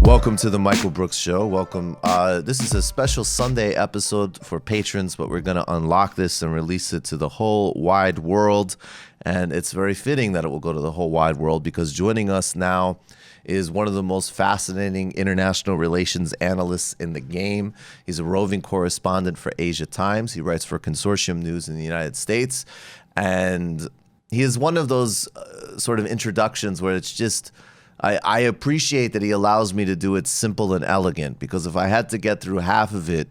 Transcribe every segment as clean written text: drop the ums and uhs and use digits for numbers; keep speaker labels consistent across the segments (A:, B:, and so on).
A: Welcome to the Michael Brooks Show. Welcome. This is a special Sunday episode for patrons, but we're going to unlock this and release it to the whole wide world. And it's very fitting that it will go to the whole wide world because joining us now is one of the most fascinating international relations analysts in the game. He's a roving correspondent for Asia Times. He writes for Consortium News in the United States. And he is one of those sort of introductions where it's just... I appreciate that he allows me to do it simple and elegant, because if I had to get through half of it,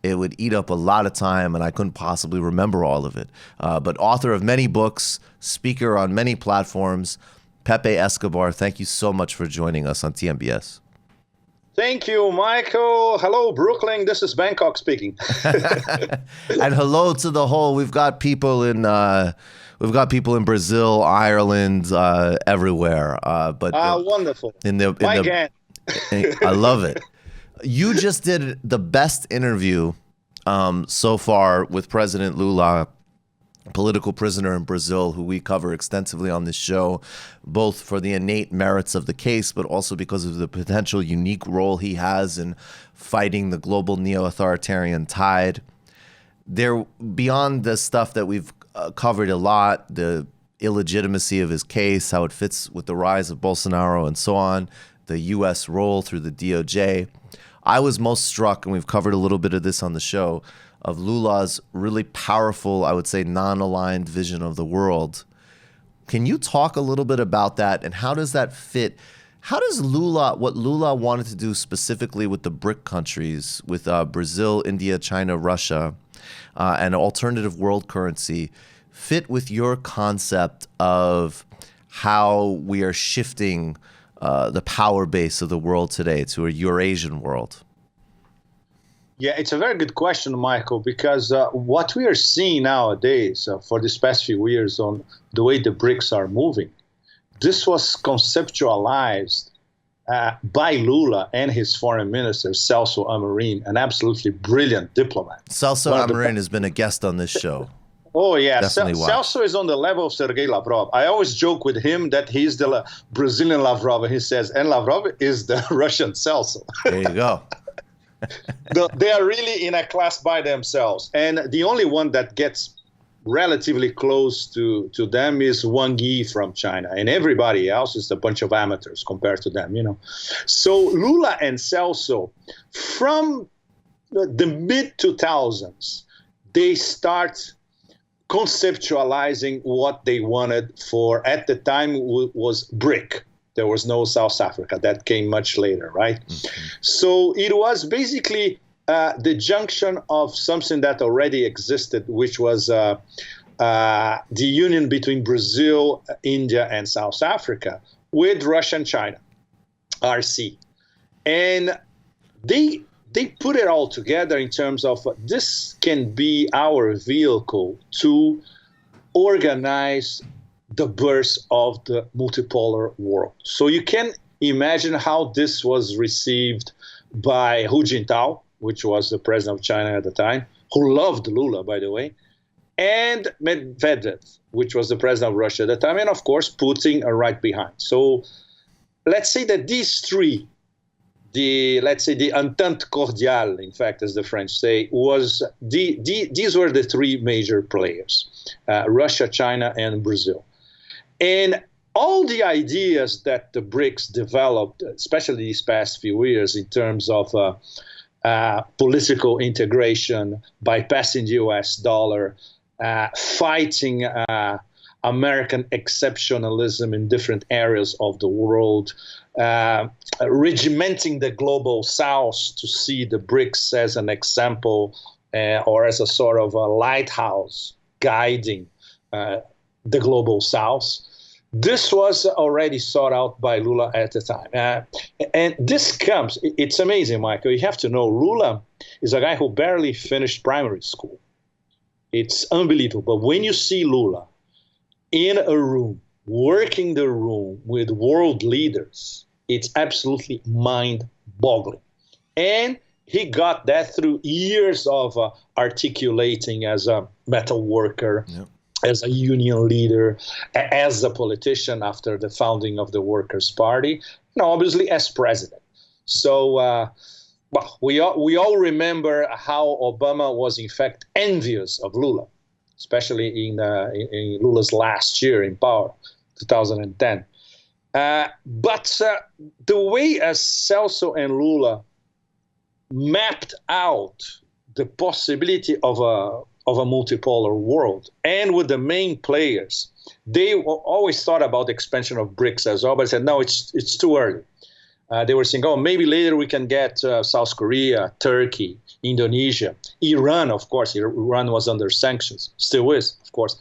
A: it would eat up a lot of time and I couldn't possibly remember all of it. But author of many books, speaker on many platforms, Pepe Escobar, thank you so much for joining us on TMBS.
B: Thank you, Michael. Hello, Brooklyn. This is Bangkok speaking.
A: And hello to the whole. We've got people in Brazil, Ireland, everywhere.
B: Wonderful.
A: I love it. You just did the best interview so far with President Lula, political prisoner in Brazil, who we cover extensively on this show, both for the innate merits of the case, but also because of the potential unique role he has in fighting the global neo-authoritarian tide. Beyond the stuff that we've covered a lot, the illegitimacy of his case, how it fits with the rise of Bolsonaro and so on, the U.S. role through the DOJ. I was most struck, and we've covered a little bit of this on the show, of Lula's really powerful, I would say, non-aligned vision of the world. Can you talk a little bit about that, and how does that fit? How does what Lula wanted to do specifically with the BRIC countries, with Brazil, India, China, Russia, and alternative world currency, fit with your concept of how we are shifting the power base of the world today to a Eurasian world?
B: Yeah, it's a very good question, Michael, because what we are seeing nowadays for these past few years on the way the BRICS are moving, this was conceptualized by Lula and his foreign minister, Celso Amorim, an absolutely brilliant diplomat.
A: Celso Amorim has been a guest on this show.
B: Oh, yeah.
A: Celso
B: is on the level of Sergei Lavrov. I always joke with him that he's the Brazilian Lavrov, and he says, and Lavrov is the Russian Celso.
A: There you go.
B: They are really in a class by themselves. And the only one that gets relatively close to them is Wang Yi from China. And everybody else is a bunch of amateurs compared to them, you know. So Lula and Celso, from the mid-2000s, they start conceptualizing what they wanted for, at the time, was BRIC. There was no South Africa. That came much later, right? Mm-hmm. So it was basically the junction of something that already existed, which was the union between Brazil, India, and South Africa with Russia and China, RC. And they put it all together in terms of this can be our vehicle to organize the birth of the multipolar world. So you can imagine how this was received by Hu Jintao, which was the president of China at the time, who loved Lula, by the way, and Medvedev, which was the president of Russia at the time, and of course Putin right behind. So let's say that these three, the Entente Cordiale, in fact, as the French say, these were the three major players, Russia, China, and Brazil. And all the ideas that the BRICS developed, especially these past few years, in terms of political integration, bypassing the US dollar, fighting American exceptionalism in different areas of the world, regimenting the global South to see the BRICS as an example or as a sort of a lighthouse guiding the global South. This was already sought out by Lula at the time. And this comes, it's amazing, Michael. You have to know, Lula is a guy who barely finished primary school. It's unbelievable. But when you see Lula in a room, working the room with world leaders, it's absolutely mind-boggling. And he got that through years of articulating as a metal worker, yep, as a union leader, as a politician after the founding of the Workers' Party, and obviously as president. So, well, we all remember how Obama was in fact envious of Lula, especially in Lula's last year in power, 2010. But the way Celso and Lula mapped out the possibility of a multipolar world, and with the main players, they always thought about the expansion of BRICS as well, but said, no, it's too early. They were saying, oh, maybe later we can get South Korea, Turkey, Indonesia, Iran, of course. Iran was under sanctions, still is, of course.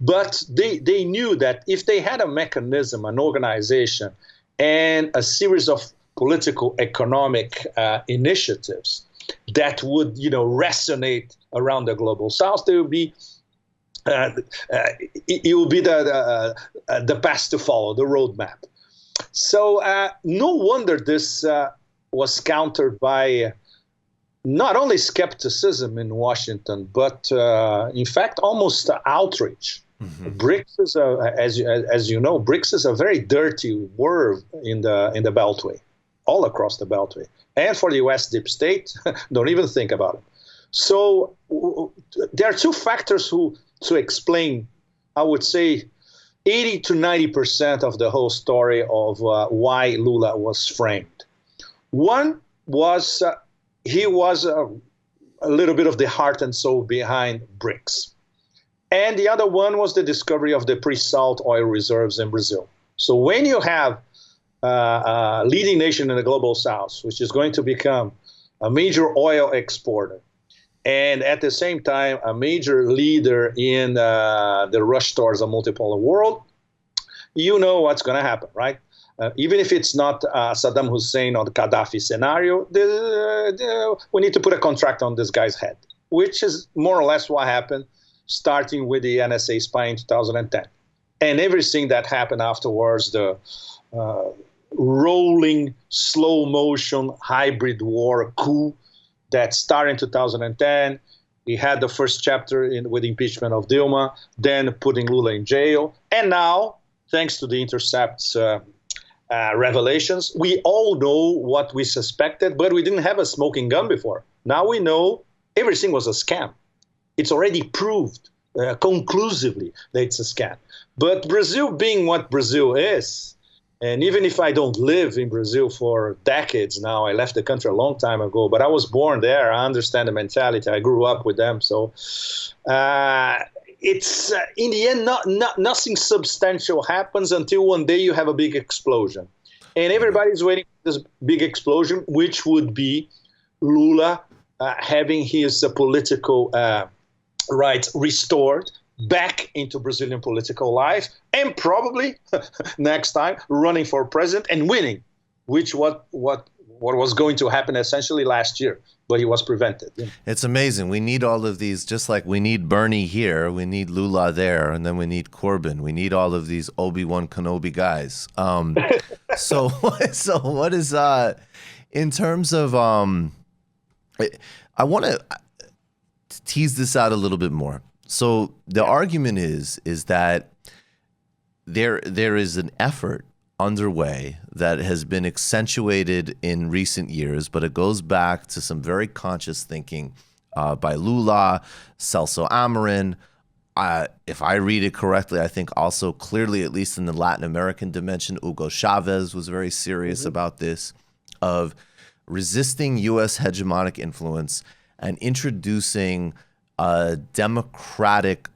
B: But they knew that if they had a mechanism, an organization, and a series of political, economic initiatives that would, resonate around the global South, they would be it would be the path to follow, the roadmap. So no wonder this was countered by not only skepticism in Washington, but in fact almost outrage. Mm-hmm. BRICS is, as you know, BRICS is a very dirty word in the Beltway, all across the Beltway, and for the U.S. deep state, don't even think about it. So there are two factors to explain, I would say, 80 to 90% of the whole story of why Lula was framed. One was he was a little bit of the heart and soul behind BRICS. And the other one was the discovery of the pre-salt oil reserves in Brazil. So when you have a leading nation in the global South, which is going to become a major oil exporter, and at the same time, a major leader in the rush towards a multipolar world, you know what's going to happen, right? Even if it's not Saddam Hussein or the Gaddafi scenario, we need to put a contract on this guy's head, which is more or less what happened, starting with the NSA spy in 2010. And everything that happened afterwards, the rolling, slow-motion hybrid war coup, that started in 2010. He had the first chapter with impeachment of Dilma, then putting Lula in jail. And now, thanks to the Intercept's revelations, we all know what we suspected, but we didn't have a smoking gun before. Now we know everything was a scam. It's already proved conclusively that it's a scam. But Brazil being what Brazil is, and even if I don't live in Brazil for decades now, I left the country a long time ago, but I was born there. I understand the mentality. I grew up with them. So it's in the end, nothing substantial happens until one day you have a big explosion. And everybody's waiting for this big explosion, which would be Lula having his political rights restored back into Brazilian political life, and probably next time running for president and winning, which what was going to happen essentially last year, but he was prevented. Yeah.
A: It's amazing. We need all of these, just like we need Bernie here, we need Lula there, and then we need Corbyn. We need all of these Obi-Wan Kenobi guys. So what is in terms of I want to tease this out a little bit more. So the argument is that there is an effort underway that has been accentuated in recent years, but it goes back to some very conscious thinking by Lula, Celso Amorim. If I read it correctly, I think also clearly, at least in the Latin American dimension, Hugo Chavez was very serious about this, of resisting U.S. hegemonic influence and introducing a democratic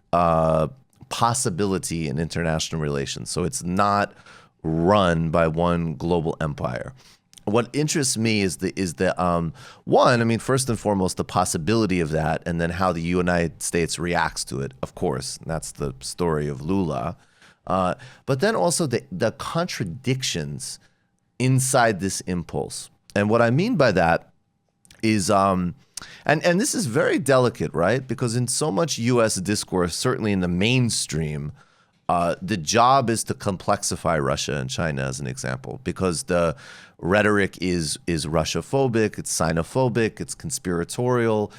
A: possibility in international relations. So it's not run by one global empire. What interests me is the one, I mean, first and foremost, the possibility of that, and then how the United States reacts to it, of course. And that's the story of Lula. But then also the contradictions inside this impulse. And what I mean by that is and this is very delicate, right? Because in so much U.S. discourse, certainly in the mainstream, the job is to complexify Russia and China, as an example, because the rhetoric is Russia-phobic, it's Sinophobic, it's conspiratorial.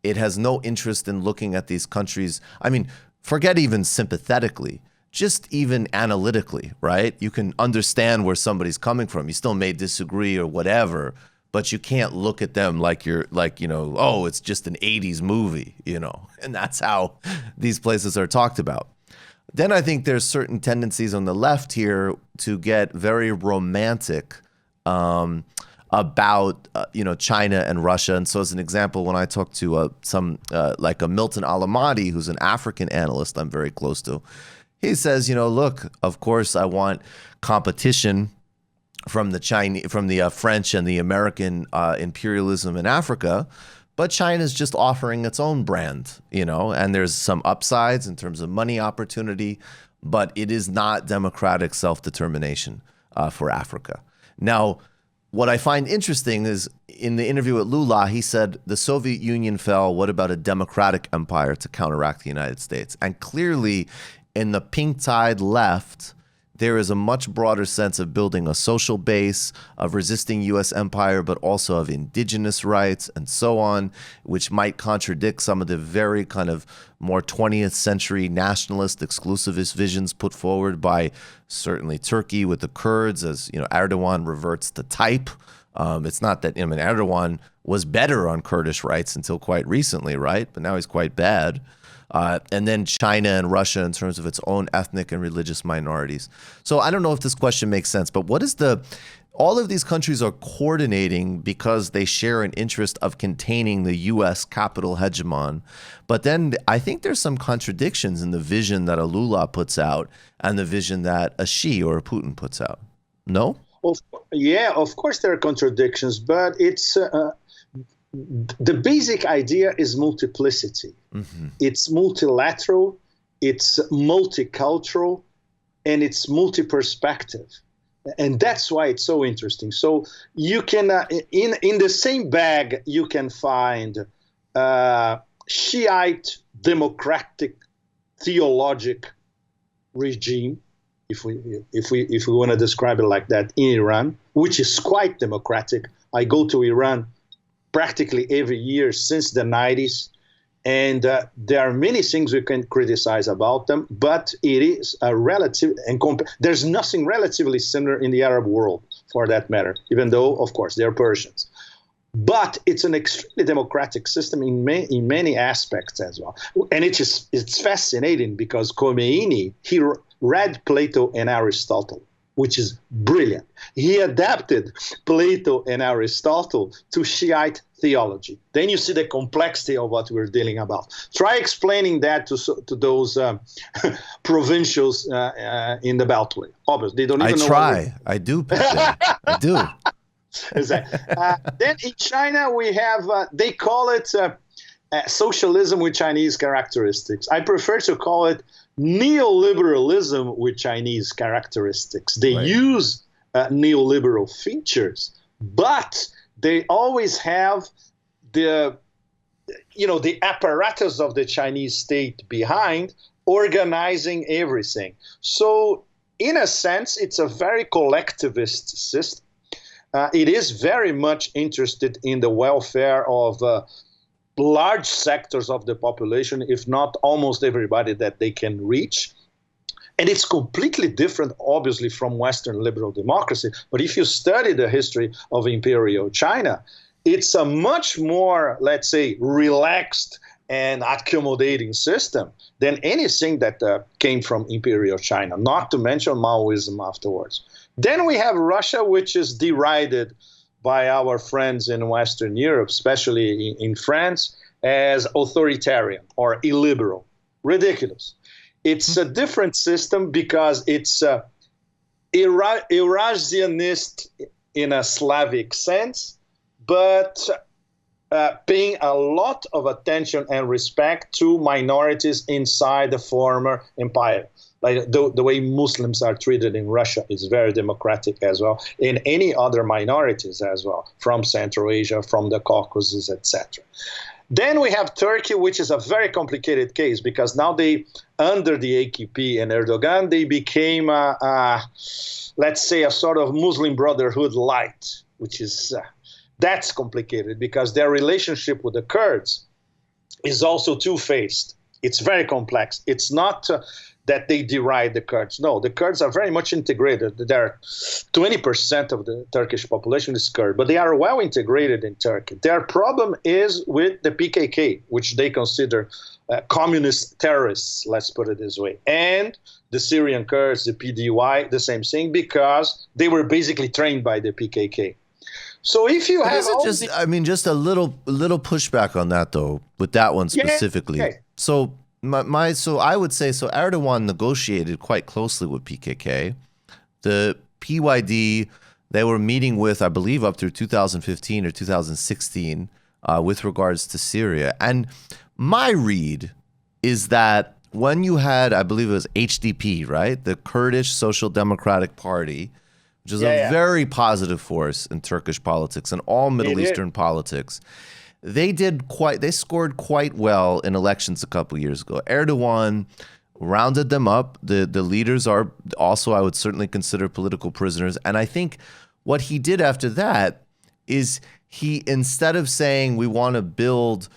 A: It has no interest in looking at these countries. I mean, forget even sympathetically, just even analytically, right? You can understand where somebody's coming from. You still may disagree or whatever, but you can't look at them like oh, it's just an 80s movie, and that's how these places are talked about. Then I think there's certain tendencies on the left here to get very romantic about China and Russia. And so as an example, when I talk to like a Milton Alamadi, who's an African analyst I'm very close to, he says, look, of course I want competition from the French and the American imperialism in Africa, but China's just offering its own brand, and there's some upsides in terms of money opportunity, but it is not democratic self-determination for Africa. Now, what I find interesting is in the interview with Lula, he said the Soviet Union fell. What about a democratic empire to counteract the United States? And clearly, in the pink tide left, there is a much broader sense of building a social base, of resisting U.S. empire, but also of indigenous rights and so on, which might contradict some of the very kind of more 20th century nationalist exclusivist visions put forward by certainly Turkey with the Kurds, as Erdogan reverts to type. It's not that Erdogan was better on Kurdish rights until quite recently, right? But now he's quite bad. And then China and Russia in terms of its own ethnic and religious minorities. So I don't know if this question makes sense, but all of these countries are coordinating because they share an interest of containing the U.S. capital hegemon. But then I think there's some contradictions in the vision that a Lula puts out and the vision that a Xi or a Putin puts out. No?
B: Yeah, of course there are contradictions, but it's the basic idea is multiplicity. Mm-hmm. It's multilateral, it's multicultural, and it's multi-perspective. And that's why it's so interesting. So you can, in the same bag, you can find Shiite democratic theologic regime, if we want to describe it like that, in Iran, which is quite democratic. I go to Iran practically every year since the 90s. And there are many things we can criticize about them, but it is a relative there's nothing relatively similar in the Arab world, for that matter, even though, of course, they're Persians. But it's an extremely democratic system in many aspects as well. And it's fascinating because Khomeini, he read Plato and Aristotle, which is brilliant. He adapted Plato and Aristotle to Shiite theology. Then you see the complexity of what we're dealing about. Try explaining that to those provincials in the Beltway. Obviously, they don't even know.
A: I do, Pepe. I do.
B: Then in China, we have, they call it socialism with Chinese characteristics. I prefer to call it neoliberalism with Chinese characteristics. They use neoliberal features, but they always have the apparatus of the Chinese state behind organizing everything. So in a sense, it's a very collectivist system. It is very much interested in the welfare of large sectors of the population, if not almost everybody that they can reach. And it's completely different, obviously, from Western liberal democracy. But if you study the history of Imperial China, it's a much more, let's say, relaxed and accommodating system than anything that came from Imperial China, not to mention Maoism afterwards. Then we have Russia, which is derided by our friends in Western Europe, especially in France, as authoritarian or illiberal. Ridiculous. It's a different system because it's Eurasianist in a Slavic sense, but paying a lot of attention and respect to minorities inside the former empire. Like the way Muslims are treated in Russia is very democratic as well, in any other minorities as well, from Central Asia, from the Caucasus, etc. Then we have Turkey, which is a very complicated case because now they, under the AKP and Erdogan, they became, let's say, a sort of Muslim Brotherhood light, which is, that's complicated because their relationship with the Kurds is also two-faced. It's very complex. It's not that they deride the Kurds. No, the Kurds are very much integrated. They're 20% of the Turkish population is Kurd, but they are well integrated in Turkey. Their problem is with the PKK, which they consider communist terrorists, let's put it this way, and the Syrian Kurds, the PDY, the same thing, because they were basically trained by the PKK. So if you have,
A: just a little pushback on that though, with that one specifically. Okay. So I would say Erdogan negotiated quite closely with PKK. The PYD they were meeting with, I believe, up through 2015 or 2016 with regards to Syria. And my read is that when you had, I believe it was HDP, right? The Kurdish Social Democratic Party, which is a very positive force in Turkish politics and all Middle Eastern politics. They scored quite well in elections a couple years ago. Erdogan rounded them up. The leaders are also, I would certainly consider, political prisoners. And I think what he did after that is he, instead of saying we want to build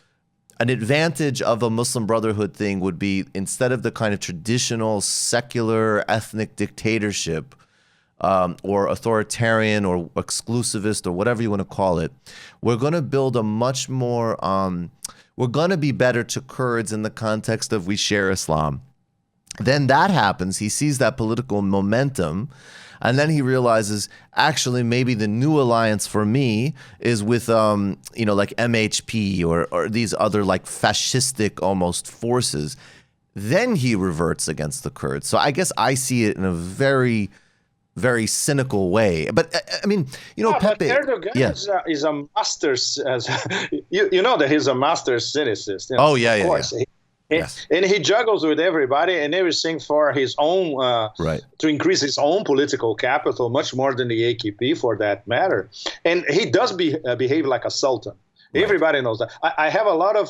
A: an advantage of a Muslim Brotherhood thing, would be, instead of the kind of traditional secular ethnic dictatorship or authoritarian or exclusivist or whatever you want to call it, we're going to build a much more, we're going to be better to Kurds in the context of we share Islam. Then that happens. He sees that political momentum. And then he realizes, actually, maybe the new alliance for me is with, like MHP or these other like fascistic almost forces. Then he reverts against the Kurds. So I guess I see it in a very, very cynical way. But I mean, Pepe.
B: But Erdogan is a master. You know that he's a master cynicist. Of course.
A: Yeah. Yes.
B: And he juggles with everybody and everything for his own, to increase his own political capital, much more than the AKP for that matter. And he does behave like a sultan. Right. Everybody knows that. I have a lot of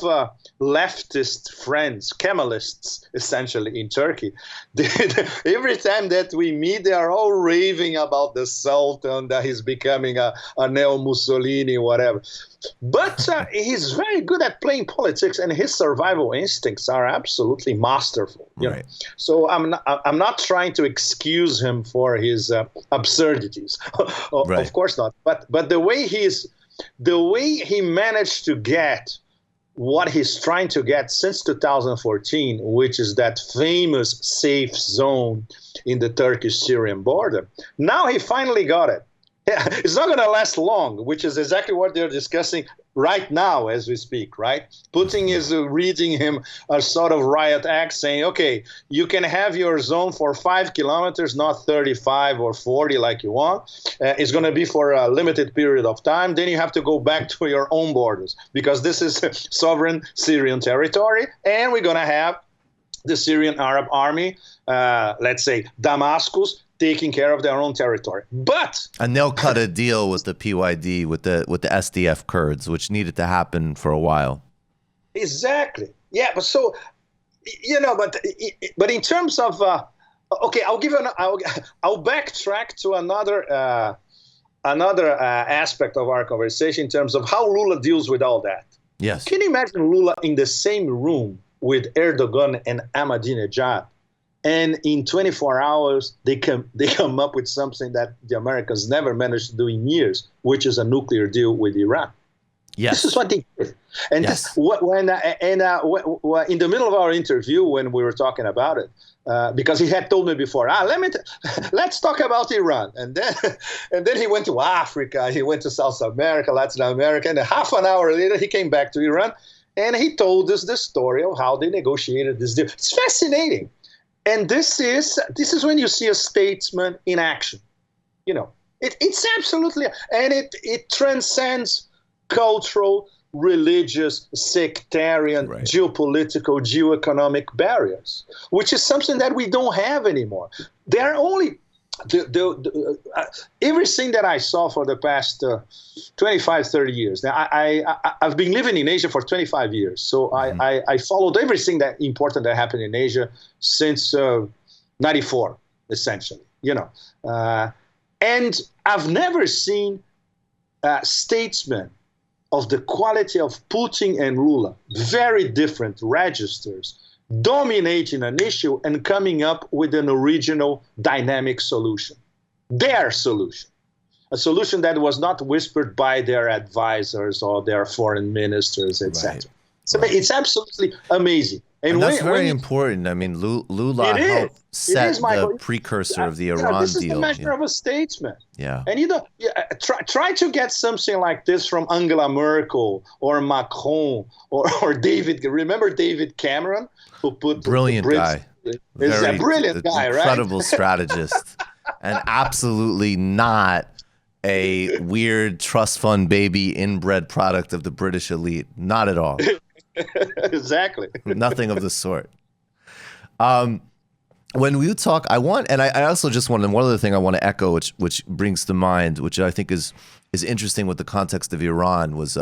B: leftist friends, Kemalists, essentially, in Turkey. Every time that we meet, they are all raving about the Sultan, that he's becoming a neo-Mussolini, whatever. But he's very good at playing politics, and his survival instincts are absolutely masterful. You know? So I'm not trying to excuse him for his absurdities. Of course not. But the way he managed to get what he's trying to get since 2014, which is that famous safe zone in the Turkish-Syrian border, now he finally got it. It's not going to last long, which is exactly what they're discussing right now as we speak, right? Putin is reading him a sort of riot act saying, okay, you can have your zone for 5 kilometers, not 35 or 40 like you want. It's going to be for a limited period of time. Then you have to go back to your own borders because this is sovereign Syrian territory. And we're going to have the Syrian Arab army, let's say Damascus, taking care of their own territory.
A: And they'll cut a deal with the PYD, with the SDF Kurds, which needed to happen for a while.
B: Exactly. Yeah, but so, but in terms of, I'll backtrack to another aspect of our conversation in terms of how Lula deals with all that.
A: Yes.
B: Can you imagine Lula in the same room with Erdogan and Ahmadinejad? And in 24 hours, they come up with something that the Americans never managed to do in years, which is a nuclear deal with Iran.
A: Yes.
B: This is what they did. And in the middle of our interview, when we were talking about it, because he had told me before, let's talk about Iran. And then he went to Africa, he went to South America, Latin America, and half an hour later, he came back to Iran, and he told us the story of how they negotiated this deal. It's fascinating. And this is when you see a statesman in action. It's absolutely, and it transcends cultural, religious, sectarian, geopolitical, geoeconomic barriers, which is something that we don't have anymore. There are only everything that I saw for the past 25, 30 years. Now, I've been living in Asia for 25 years, so I followed everything that important that happened in Asia since 94, essentially. And I've never seen statesmen of the quality of Putin and Lula, very different registers, dominating an issue and coming up with an original dynamic solution, their solution. A solution that was not whispered by their advisors or their foreign ministers, etc.
A: Right.
B: So it's absolutely amazing.
A: And that's very important. I mean, Lula helped set the precursor of the Iran
B: this is
A: deal.
B: The measure of a statesman.
A: Yeah.
B: And try to get something like this from Angela Merkel or Macron or David. Remember David Cameron, who put
A: brilliant guy.
B: He's a brilliant guy, right?
A: Incredible strategist, and absolutely not a weird trust fund baby inbred product of the British elite. Not at all.
B: Exactly.
A: Nothing of the sort. When we talk, I also just want, and one other thing I want to echo, which brings to mind, which I think is interesting with the context of Iran, was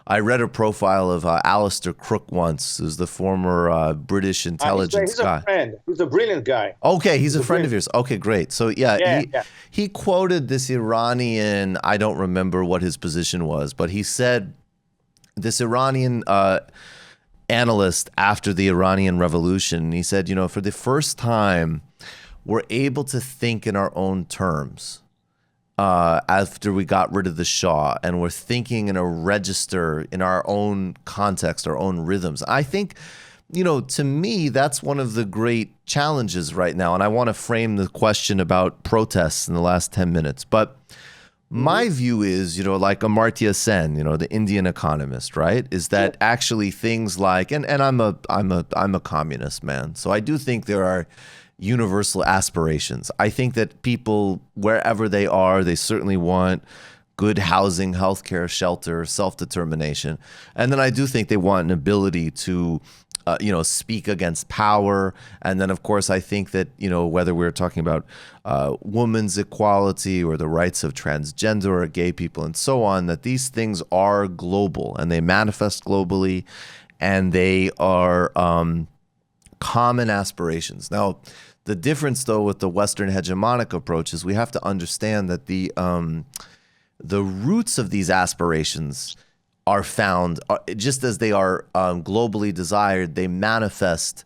A: I read a profile of Alistair Crook once, who's the former British intelligence guy.
B: He's a friend. He's a brilliant guy.
A: Okay, he's a friend of yours. Okay, great. So he quoted this Iranian, I don't remember what his position was, but he said this Iranian analyst after the Iranian Revolution, he said, for the first time, we're able to think in our own terms after we got rid of the Shah, and we're thinking in a register in our own context, our own rhythms. I think, to me, that's one of the great challenges right now. And I want to frame the question about protests in the last 10 minutes. But my view is, like Amartya Sen, the Indian economist, right? Is that actually things like, and I'm a communist, man. So I do think there are universal aspirations. I think that people, wherever they are, they certainly want good housing, healthcare, shelter, self-determination. And then I do think they want an ability to speak against power. And then, of course, I think that, whether we're talking about women's equality or the rights of transgender or gay people and so on, that these things are global and they manifest globally and they are common aspirations. Now, the difference, though, with the Western hegemonic approach is we have to understand that the roots of these aspirations are found, just as they are globally desired, they manifest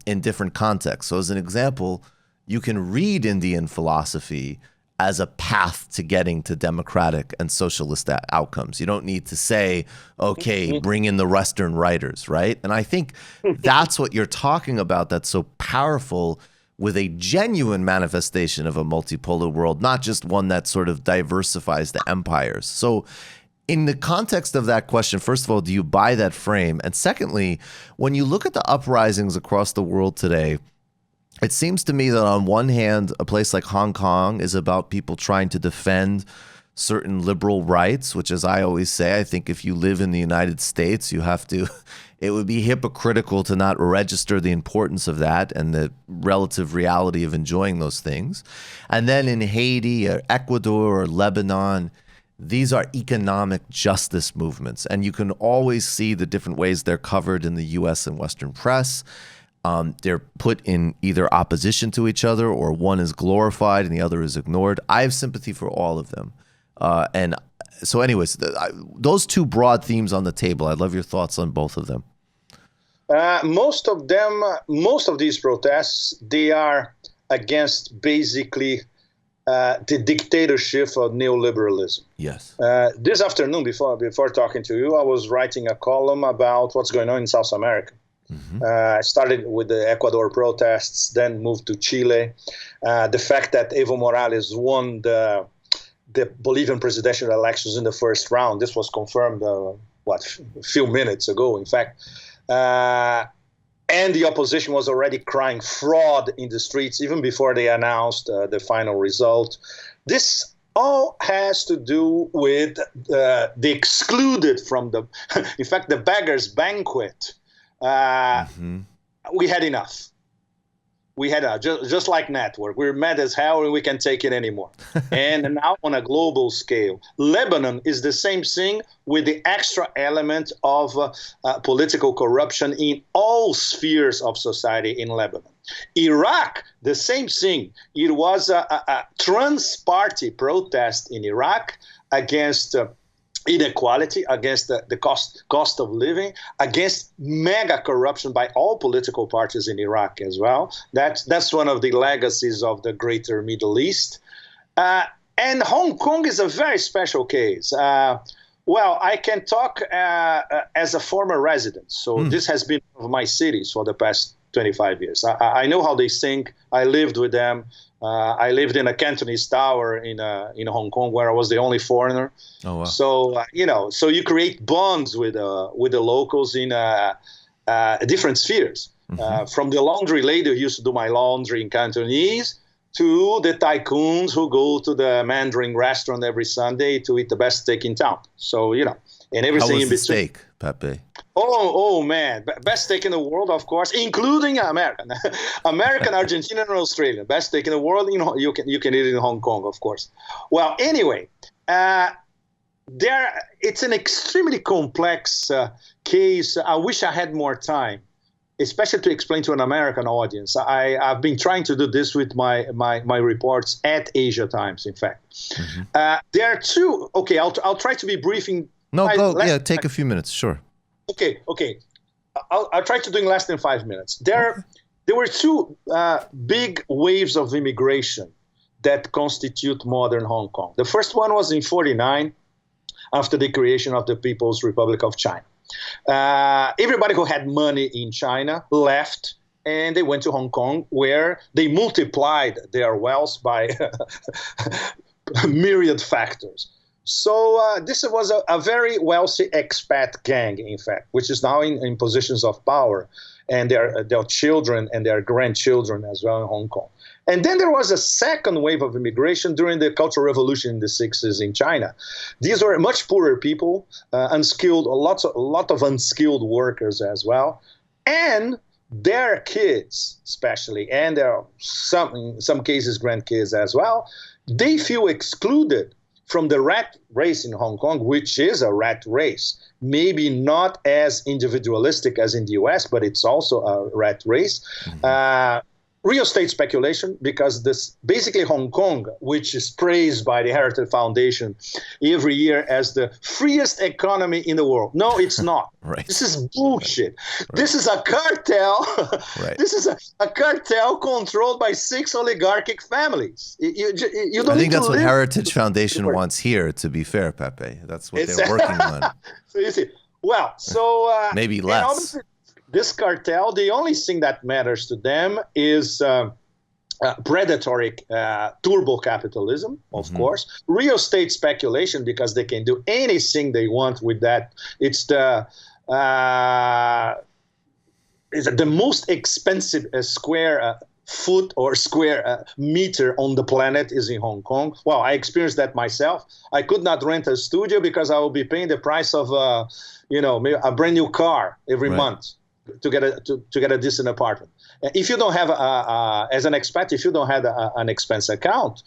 A: in different contexts. So as an example, you can read Indian philosophy as a path to getting to democratic and socialist outcomes. You don't need to say, okay, bring in the Western writers, right? And I think that's what you're talking about that's so powerful with a genuine manifestation of a multipolar world, not just one that sort of diversifies the empires. So in the context of that question, first of all, do you buy that frame? And secondly, when you look at the uprisings across the world today, it seems to me that on one hand, a place like Hong Kong is about people trying to defend certain liberal rights, which, as I always say, I think if you live in the United States, you have to, it would be hypocritical to not register the importance of that and the relative reality of enjoying those things. And then in Haiti or Ecuador or Lebanon, these are economic justice movements, and you can always see the different ways they're covered in the U.S. and Western press. They're put in either opposition to each other, or one is glorified and the other is ignored. I have sympathy for all of them. And so anyways, those two broad themes on the table, I'd love your thoughts on both of them.
B: Most of these protests, they are against basically the dictatorship of neoliberalism.
A: Yes.
B: This afternoon, before talking to you, I was writing a column about what's going on in South America. I started with the Ecuador protests, then moved to Chile. The fact that Evo Morales won the Bolivian presidential elections in the first round, this was confirmed, a few minutes ago, in fact. And the opposition was already crying fraud in the streets even before they announced the final result. This all has to do with the excluded from the, in fact, the beggars' banquet. We had enough. We had just like network. We're mad as hell and we can't take it anymore. And now on a global scale, Lebanon is the same thing with the extra element of political corruption in all spheres of society in Lebanon. Iraq, the same thing. It was a trans party protest in Iraq against inequality, against the cost of living, against mega corruption by all political parties in Iraq as well. That's one of the legacies of the greater Middle East. And Hong Kong is a very special case. Well, I can talk as a former resident. So this has been one of my cities for the past 25 years. I know how they think. I lived with them. I lived in a Cantonese tower in Hong Kong, where I was the only foreigner.
A: Oh, wow.
B: So so you create bonds with the locals in different spheres. From the laundry lady who used to do my laundry in Cantonese, to the tycoons who go to the Mandarin restaurant every Sunday to eat the best steak in town. So and everything
A: How was
B: in
A: the
B: between.
A: steak, Pepe?
B: Oh man, best steak in the world, of course, including American, Argentinian, and Australian. Best steak in the world. You can eat it in Hong Kong, of course. Well, anyway, it's an extremely complex case. I wish I had more time, especially to explain to an American audience. I've been trying to do this with my reports at Asia Times, in fact. There are two. Okay, I'll try to be briefing.
A: No, go. Yeah, take a few minutes. Sure.
B: Okay. I'll try to do in less than 5 minutes. There were two big waves of immigration that constitute modern Hong Kong. The first one was in 1949, after the creation of the People's Republic of China. Everybody who had money in China left, and they went to Hong Kong, where they multiplied their wealth by myriad factors. So this was a very wealthy expat gang, in fact, which is now in positions of power, and their children and their grandchildren as well in Hong Kong. And then there was a second wave of immigration during the Cultural Revolution in the 60s in China. These were much poorer people, unskilled, a lot of unskilled workers as well, and their kids especially, and in some cases grandkids as well. They feel excluded from the rat race in Hong Kong, which is a rat race. Maybe not as individualistic as in the US, but it's also a rat race. Real estate speculation, because this basically Hong Kong, which is praised by the Heritage Foundation every year as the freest economy in the world. No, it's not.
A: Right.
B: This is bullshit. Right. This is a cartel. Right. This is a cartel controlled by 6 oligarchic families. You don't
A: I think that's what Heritage Foundation wants here, to be fair, Pepe. That's what they're working on.
B: So you see, well, so
A: maybe less.
B: This cartel, the only thing that matters to them is predatory turbo capitalism, of course, real estate speculation, because they can do anything they want with that. It's the most expensive square foot or square meter on the planet is in Hong Kong. Well, I experienced that myself. I could not rent a studio because I will be paying the price of a brand new car every month to get a decent apartment. If you don't have as an expat, if you don't have an expense account,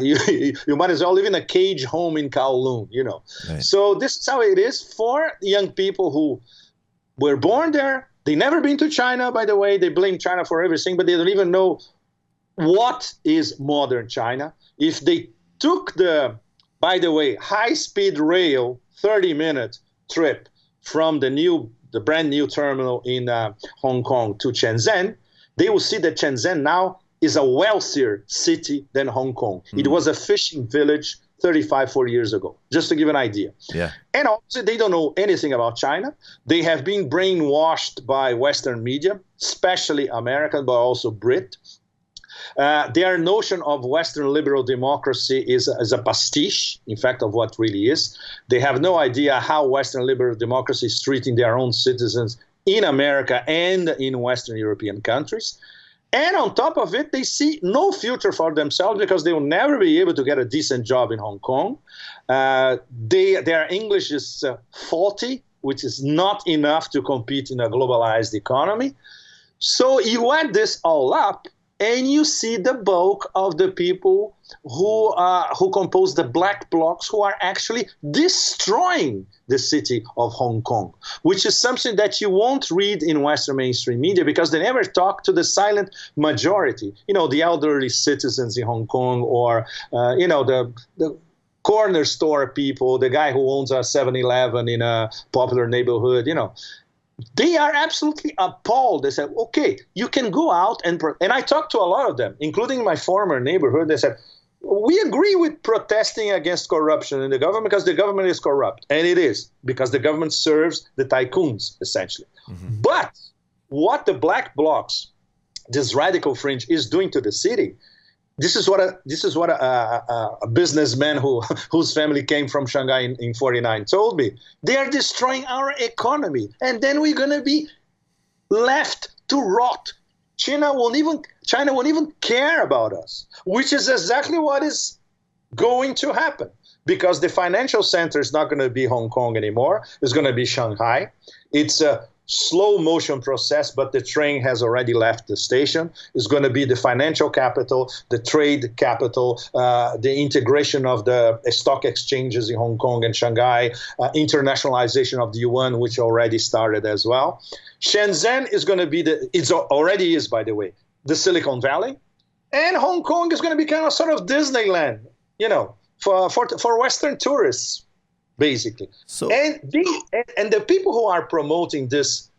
B: you might as well live in a cage home in Kowloon. Right. So this is how it is for young people who were born there. They never been to China, by the way. They blame China for everything, but they don't even know what is modern China. If they took the high-speed rail 30-minute trip from the brand new terminal in Hong Kong to Shenzhen, they will see that Shenzhen now is a wealthier city than Hong Kong. It was a fishing village 40 years ago, just to give an idea. Yeah. And obviously they don't know anything about China. They have been brainwashed by Western media, especially American, but also Brit. Their notion of Western liberal democracy is a pastiche, in fact, of what really is. They have no idea how Western liberal democracy is treating their own citizens in America and in Western European countries. And on top of it, they see no future for themselves because they will never be able to get a decent job in Hong Kong. Their English is faulty, which is not enough to compete in a globalized economy. So you add this all up, and you see the bulk of the people who compose the black blocs, who are actually destroying the city of Hong Kong, which is something that you won't read in Western mainstream media because they never talk to the silent majority, the elderly citizens in Hong Kong, or corner store people, the guy who owns a 7-Eleven in a popular neighborhood, they are absolutely appalled. They said, okay, you can go out and I talked to a lot of them, including my former neighborhood. They said, we agree with protesting against corruption in the government because the government is corrupt. And it is, because the government serves the tycoons, essentially. Mm-hmm. But what the black blocs, this radical fringe, is doing to the city, this is what a businessman whose family came from Shanghai in 49 told me. They are destroying our economy, and then we're going to be left to rot. China won't even care about us, which is exactly what is going to happen, because the financial center is not going to be Hong Kong anymore. It's going to be Shanghai. It's a slow motion process, but the train has already left the station. It's going to be the financial capital, the trade capital, the integration of the stock exchanges in Hong Kong and Shanghai, internationalization of the yuan, which already started as well. Shenzhen is going to be it already is, by the way, the Silicon Valley. And Hong Kong is going to become a sort of Disneyland, for Western tourists, basically. So, and the people who are promoting this,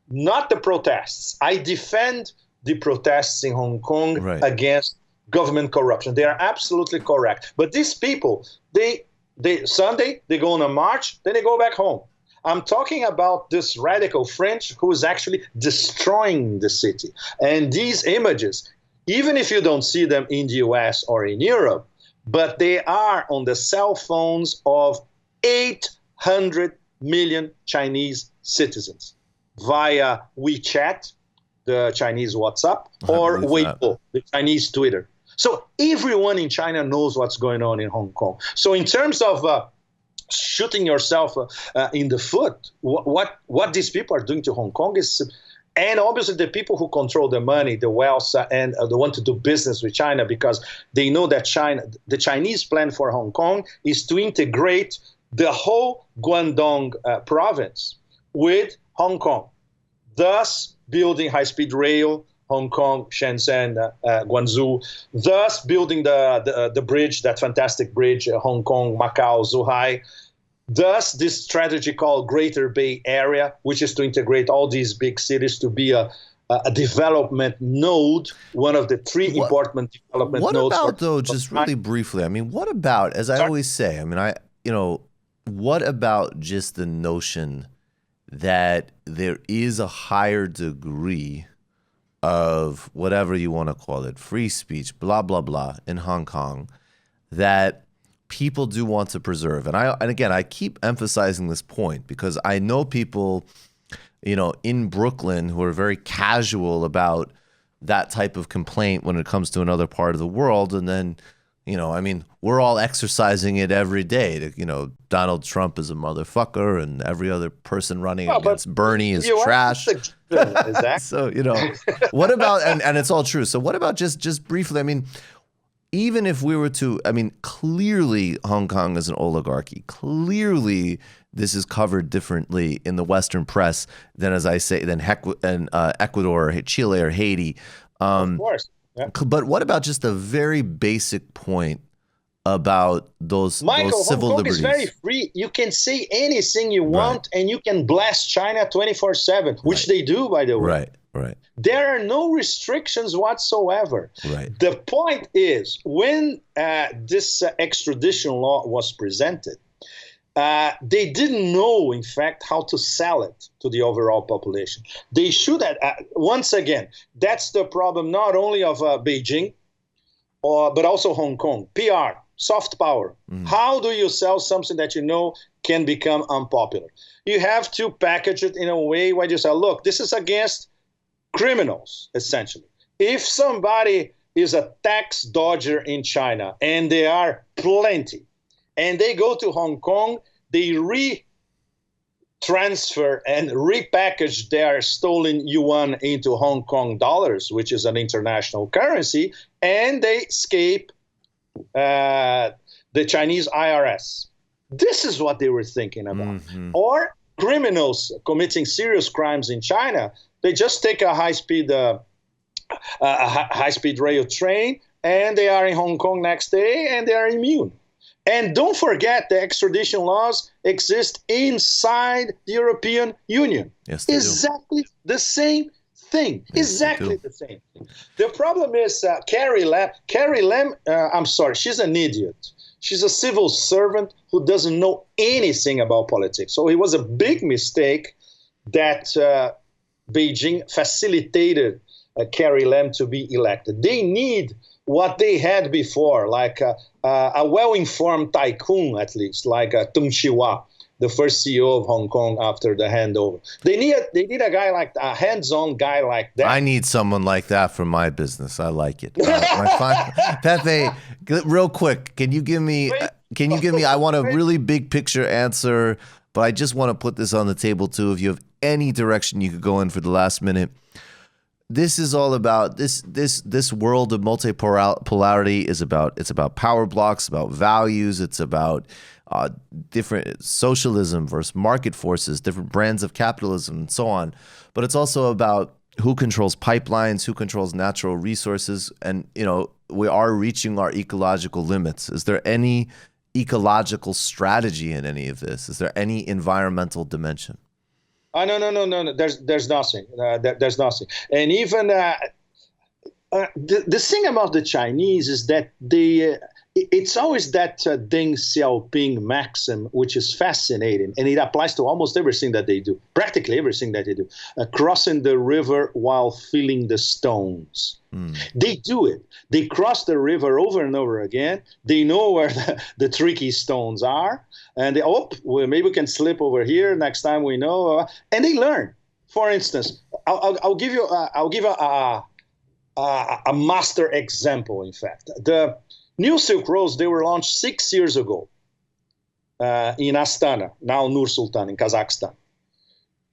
B: not the protests. I defend the protests in Hong Kong against government corruption. They are absolutely correct. But these people, they Sunday, they go on a march, then they go back home. I'm talking about this radical fringe who is actually destroying the city. And these images, even if you don't see them in the US or in Europe, but they are on the cell phones of 800 million Chinese citizens via WeChat, the Chinese WhatsApp, or Weibo, the Chinese Twitter. So everyone in China knows what's going on in Hong Kong. So in terms of shooting yourself in the foot, what these people are doing to Hong Kong is, and obviously the people who control the money, the wealth, and the want to do business with China, because they know that the Chinese plan for Hong Kong is to integrate the whole Guangdong province with Hong Kong, thus building high-speed rail, Hong Kong, Shenzhen, Guangzhou, thus building the bridge, that fantastic bridge, Hong Kong, Macau, Zhuhai. Thus, this strategy called Greater Bay Area, which is to integrate all these big cities to be a development node, one of the three important development nodes.
A: What about, though, just really briefly, what about, as I always say, what about just the notion that there is a higher degree of whatever you want to call it, free speech, blah, blah, blah, in Hong Kong, that people do want to preserve? And again, I keep emphasizing this point because I know people, in Brooklyn who are very casual about that type of complaint when it comes to another part of the world. And then, we're all exercising it every day. Donald Trump is a motherfucker and every other person running against Bernie is trash.
B: Exactly.
A: So, what about, and it's all true. So what about just briefly, even if we were to, clearly Hong Kong is an oligarchy. Clearly this is covered differently in the Western press than, as I say, than Ecuador, or Chile, or Haiti.
B: Of course. Yeah.
A: But what about just a very basic point about those civil liberties?
B: Hong Kong is very free. You can say anything you want, and you can blast China 24/7, which they do, by the way.
A: Right.
B: There are no restrictions whatsoever.
A: Right.
B: The point is, when this extradition law was presented, they didn't know, in fact, how to sell it to the overall population. They should have, once again, that's the problem not only of Beijing, but also Hong Kong. PR, soft power. How do you sell something that can become unpopular? You have to package it in a way where you say, look, this is against criminals, essentially. If somebody is a tax dodger in China, and there are plenty, and they go to Hong Kong, they transfer and repackage their stolen yuan into Hong Kong dollars, which is an international currency, and they escape the Chinese IRS. This is what they were thinking about. Or criminals committing serious crimes in China, they just take a high-speed rail train, and they are in Hong Kong next day, and they are immune. And don't forget the extradition laws exist inside the European Union.
A: Yes, they
B: exactly the same thing.
A: Yes,
B: exactly the same thing. The problem is Carrie Lam, I'm sorry, she's an idiot. She's a civil servant who doesn't know anything about politics. So it was a big mistake that Beijing facilitated Carrie Lam to be elected. They need what they had before, like a well-informed tycoon, at least, like Tung Chee-hwa, the first CEO of Hong Kong after the handover. They need a guy like a hands-on guy like that.
A: I need someone like that for my business. I like it. Pepe, real quick, can you give me? I want a really big picture answer, but I just want to put this on the table too. If you have any direction you could go in for the last minute. This is all about this world of multipolarity is about power blocks, about values. It's about different socialism versus market forces, different brands of capitalism, and so on. But it's also about who controls pipelines, who controls natural resources, and we are reaching our ecological limits. Is there any ecological strategy in any of this? Is there any environmental dimension?
B: No. There's nothing. There's nothing. And even the thing about the Chinese is that it's always that Deng Xiaoping maxim, which is fascinating, and it applies to almost everything that they do, practically everything that they do. Crossing the river while filling the stones. They do it. They cross the river over and over again. They know where the tricky stones are. And maybe we can slip over here. Next time we know. And they learn. For instance, I'll give you a master example, in fact. The New Silk Roads, they were launched 6 years ago in Astana, now Nur Sultan in Kazakhstan.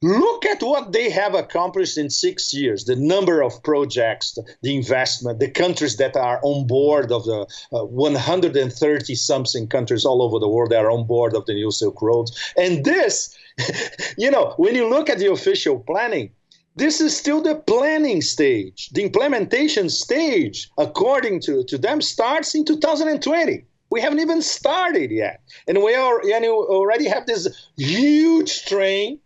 B: Look at what they have accomplished in 6 years, the number of projects, the investment, the countries that are on board of the 130-something countries all over the world that are on board of the New Silk Roads. And this, when you look at the official planning, this is still the planning stage. The implementation stage, according to them, starts in 2020. We haven't even started yet. And we already have this huge train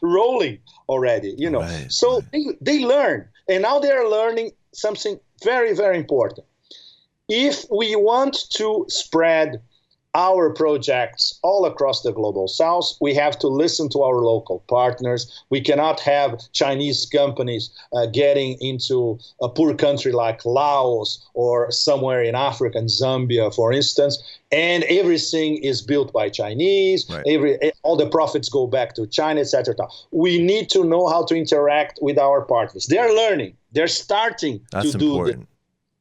B: rolling already,
A: Right,
B: So they learn. And now they are learning something very, very important. If we want to spread our projects all across the global south, we have to listen to our local partners. We cannot have Chinese companies getting into a poor country like Laos or somewhere in Africa, in Zambia, for instance, and everything is built by Chinese. Right. All the profits go back to China, etc. We need to know how to interact with our partners. They're learning. They're starting to do this.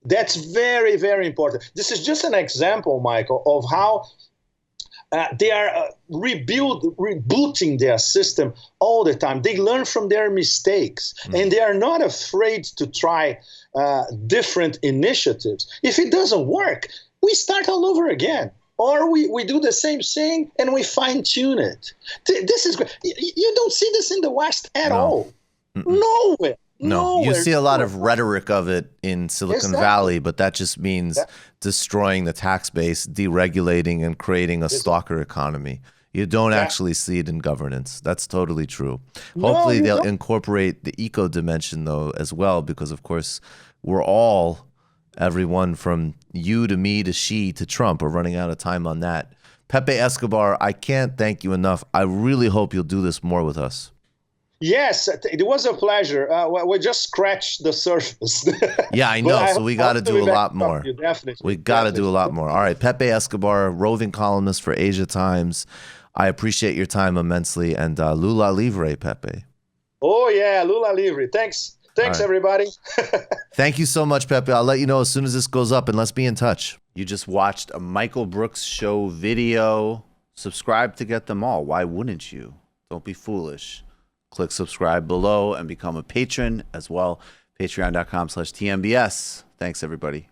B: That's very, very important. This is just an example, Michael, of how they are rebooting their system all the time. They learn from their mistakes, and they are not afraid to try different initiatives. If it doesn't work, we start all over again. Or we do the same thing and we fine-tune it. This is great. You don't see this in the West at all. Nowhere.
A: No, you see a lot of rhetoric of it in Silicon Valley, but that just means destroying the tax base, deregulating, and creating a stalker economy. You don't actually see it in governance. That's totally true. Hopefully they'll incorporate the eco dimension, though, as well, because, of course, everyone from you to me to she to Trump are running out of time on that. Pepe Escobar, I can't thank you enough. I really hope you'll do this more with us.
B: Yes, it was a pleasure. We just scratched the surface.
A: Yeah, I know. So we got to do a lot more. We got to do a lot more. All right. Pepe Escobar, roving columnist for Asia Times. I appreciate your time immensely. And Lula Livre, Pepe.
B: Oh, yeah. Lula Livre. Thanks, everybody.
A: Thank you so much, Pepe. I'll let you know as soon as this goes up, and let's be in touch. You just watched a Michael Brooks Show video. Subscribe to get them all. Why wouldn't you? Don't be foolish. Click subscribe below and become a patron as well. Patreon.com/TMBS. Thanks, everybody.